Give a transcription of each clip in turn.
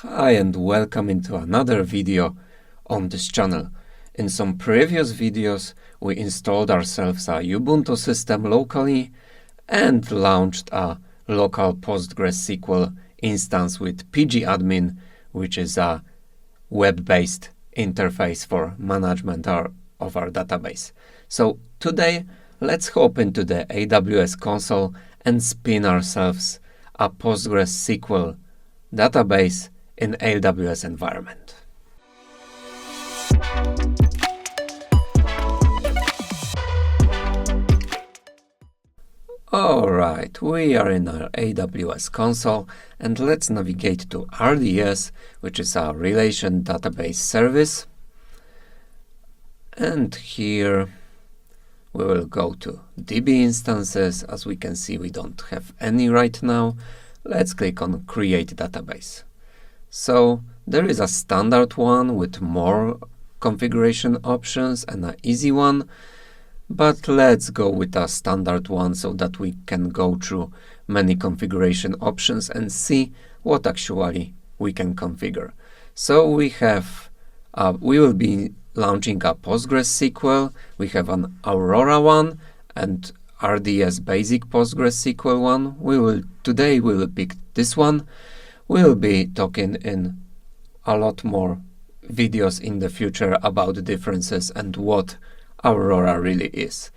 Hi and welcome into another video on this channel. In some previous videos we installed ourselves a Ubuntu system locally and launched a local PostgreSQL instance with pgAdmin, which is a web-based interface for management of our database. So today let's hop into the AWS console and spin ourselves a PostgreSQL database in AWS environment. Alright, we are in our AWS console and let's navigate to RDS, which is our relation database service. And here we will go to DB instances. As we can see, we don't have any right now. Let's click on create database. So there is a standard one with more configuration options and an easy one, but let's go with a standard one so that we can go through many configuration options and see what actually we can configure. So we will be launching a PostgreSQL. We have an Aurora one and RDS basic PostgreSQL one. Today we will pick this one. We'll be talking in a lot more videos in the future about the differences and what Aurora really is.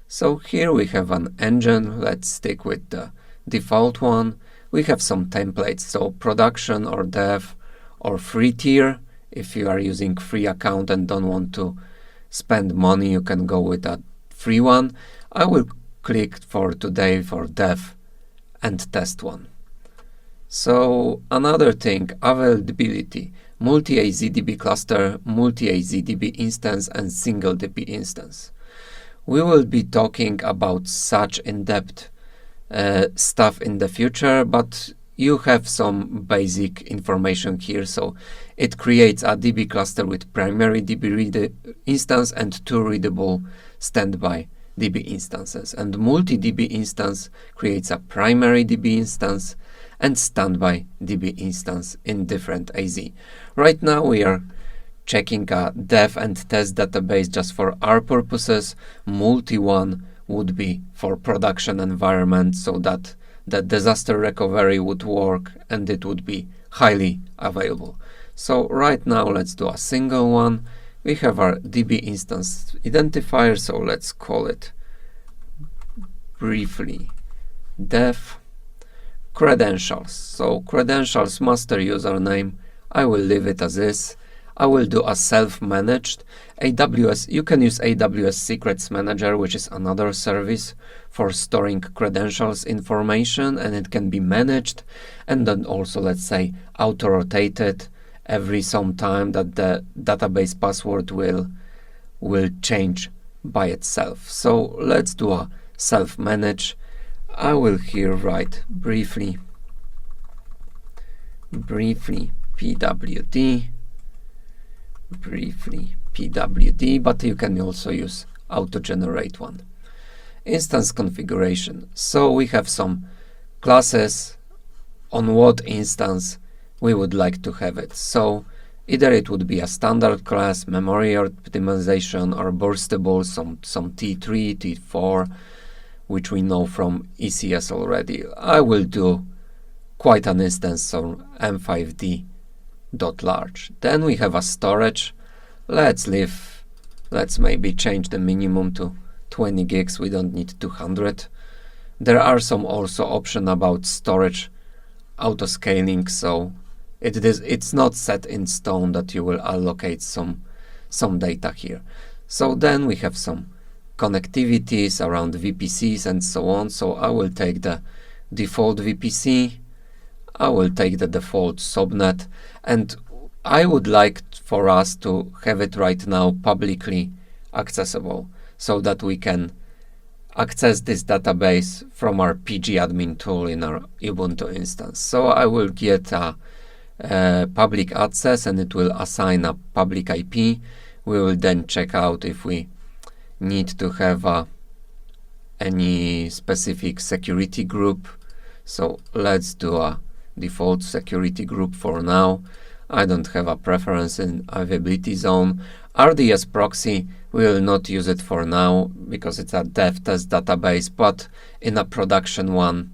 So here we have an engine. Let's stick with the default one. We have some templates, so production or dev or free tier. If you are using free account and don't want to spend money, you can go with a free one. I will click for today for dev and test one. So another thing, availability, multi-AZDB cluster, multi-AZDB instance, and single DB instance. We will be talking about such in-depth stuff in the future, but you have some basic information here. So it creates a DB cluster with primary DB instance and two readable standby DB instances. And multi-DB instance creates a primary DB instance and standby DB instance in different AZ. Right now we are checking a dev and test database just for our purposes. Multi one would be for production environment so that the disaster recovery would work and it would be highly available. So right now let's do a single one. We have our DB instance identifier, so let's call it briefly dev. Credentials. So credentials, master username. I will leave it as is. I will do a self-managed AWS. You can use AWS Secrets Manager, which is another service for storing credentials information, and it can be managed and then also, let's say, auto-rotated every some time that the database password will change by itself. So let's do a self-manage. I will here write briefly pwd, but you can also use auto-generate one. Instance configuration. So we have some classes on what instance we would like to have it. So either it would be a standard class, memory optimization, or burstable, some T3, T4, which we know from ECS already. I will do quite an instance on m5d.large. Then we have a storage. Let's maybe change the minimum to 20 gigs. We don't need 200. There are some also option about storage auto-scaling, so it's not set in stone that you will allocate some data here. So then we have some connectivities around VPCs and so on. So I will take the default VPC, I will take the default subnet, and I would like for us to have it right now publicly accessible so that we can access this database from our pgAdmin tool in our Ubuntu instance. So I will get a public access and it will assign a public IP. We will then check out if we need to have any specific security group. So let's do a default security group for now. I don't have a preference in availability zone. RDS proxy, we will not use it for now because it's a dev test database, but in a production one,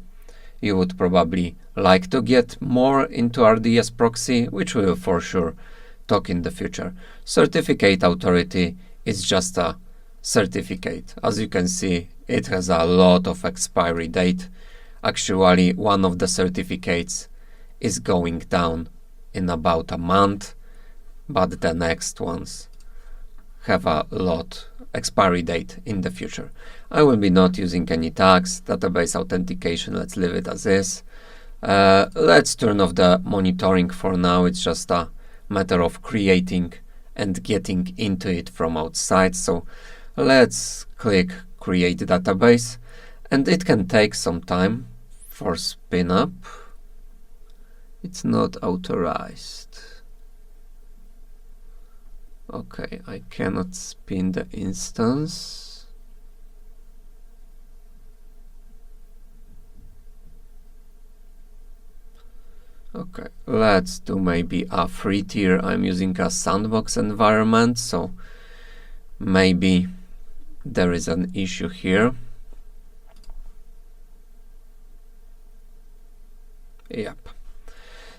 you would probably like to get more into RDS proxy, which we will for sure talk in the future. Certificate authority is just a certificate. As you can see, it has a lot of expiry date. Actually, one of the certificates is going down in about a month, but the next ones have a lot expiry date in the future. I will be not using any tags, database authentication, let's leave it as is. Let's turn off the monitoring for now. It's just a matter of creating and getting into it from outside. So let's click create database, and it can take some time for spin up. It's not authorized. Okay, I cannot spin the instance. Okay, let's do maybe a free tier. I'm using a sandbox environment, so maybe there is an issue here. Yep.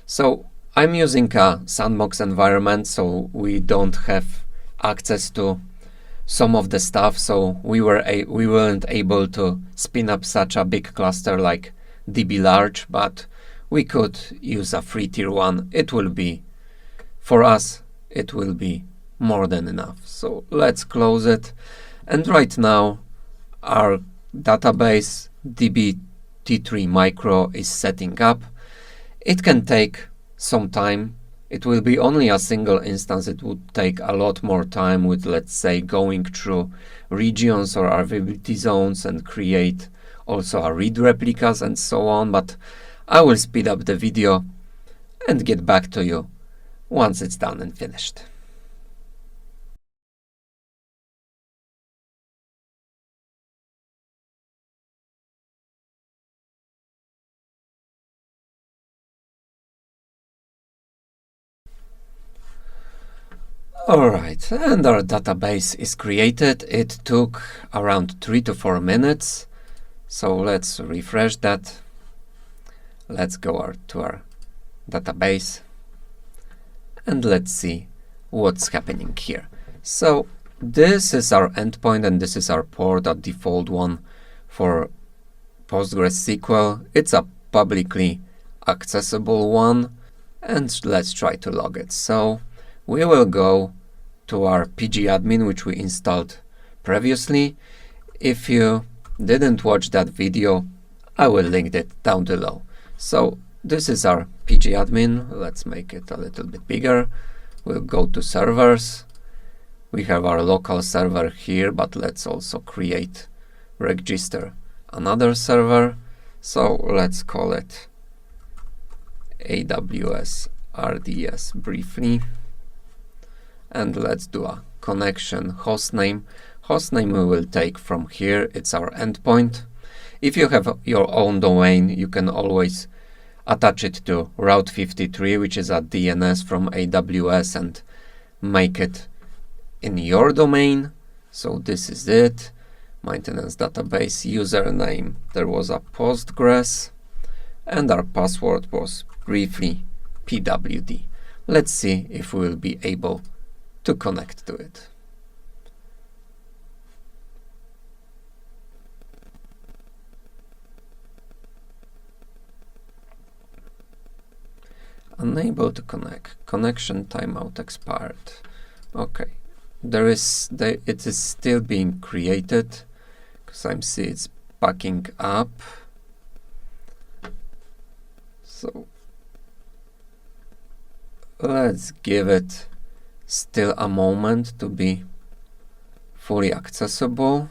So I'm using a sandbox environment, so we don't have access to some of the stuff. So we weren't able to spin up such a big cluster like DB large, but we could use a free tier one. It will be, for us, it will be more than enough. So let's close it. And right now, our database dbt3 micro is setting up. It can take some time. It will be only a single instance. It would take a lot more time with, let's say, going through regions or availability zones and create also a read replicas and so on. But I will speed up the video and get back to you once it's done and finished. Alright, and our database is created. It took around 3 to 4 minutes. So let's refresh that. Let's go to our database and let's see what's happening here. So this is our endpoint and this is our port, a default one for PostgreSQL. It's a publicly accessible one, and let's try to log it. So we will go to our pgAdmin, which we installed previously. If you didn't watch that video, I will link it down below. So this is our pgAdmin. Let's make it a little bit bigger. We'll go to servers. We have our local server here, but let's also register another server. So let's call it AWS RDS briefly. And let's do a connection hostname. Hostname we will take from here. It's our endpoint. If you have your own domain, you can always attach it to Route 53, which is a DNS from AWS, and make it in your domain. So this is it. Maintenance database username. There was a Postgres, and our password was briefly pwd. Let's see if we will be able to connect to it. Unable to connect. Connection timeout expired. Okay, it is still being created because I see it's backing up. So let's give it still a moment to be fully accessible.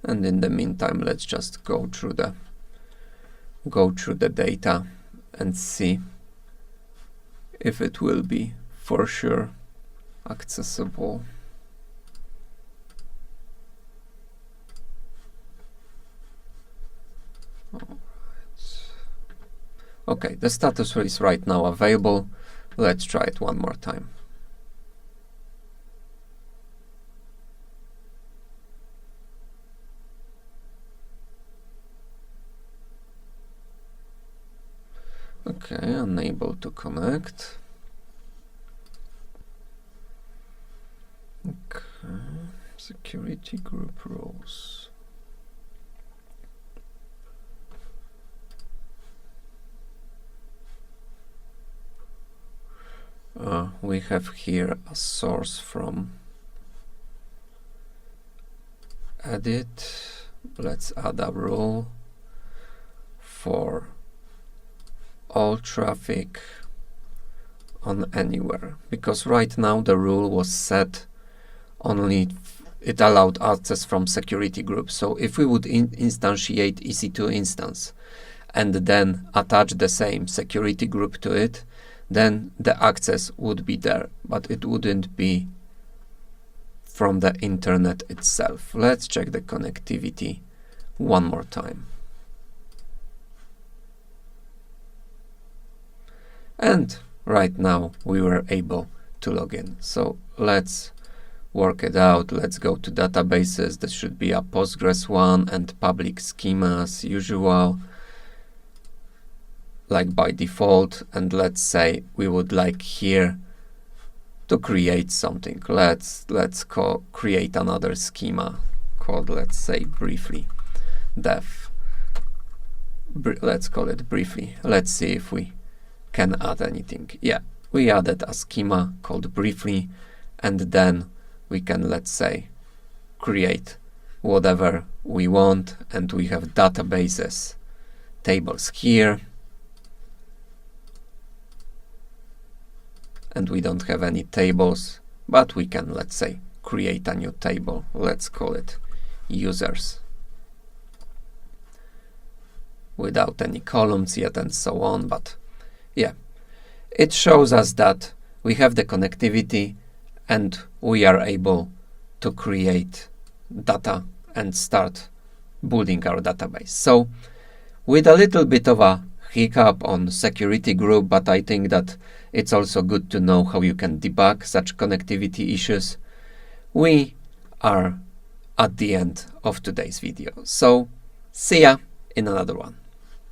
And in the meantime, let's just go through the data and see if it will be for sure accessible. All right. Okay, the status is right now available. Let's try it one more time. Okay, unable to connect. Okay, security group rules. We have here a source from edit. Let's add a rule for all traffic on anywhere, because right now the rule was set only it allowed access from security group. So if we would instantiate EC2 instance and then attach the same security group to it, then the access would be there, but it wouldn't be from the internet itself. Let's check the connectivity one more time. And right now we were able to log in. So let's work it out. Let's go to databases. This should be a Postgres one and public schema as usual, like by default. And let's say we would like here to create something. Let's create another schema called, let's say, briefly def. Let's call it briefly. Let's see if we can add anything. Yeah, we added a schema called briefly, and then we can, let's say, create whatever we want, and we have databases, tables here, and we don't have any tables, but we can, let's say, create a new table. Let's call it users, without any columns yet and so on. But yeah, it shows us that we have the connectivity and we are able to create data and start building our database. So with a little bit of a hiccup on security group, but I think that it's also good to know how you can debug such connectivity issues. We are at the end of today's video. So see ya in another one.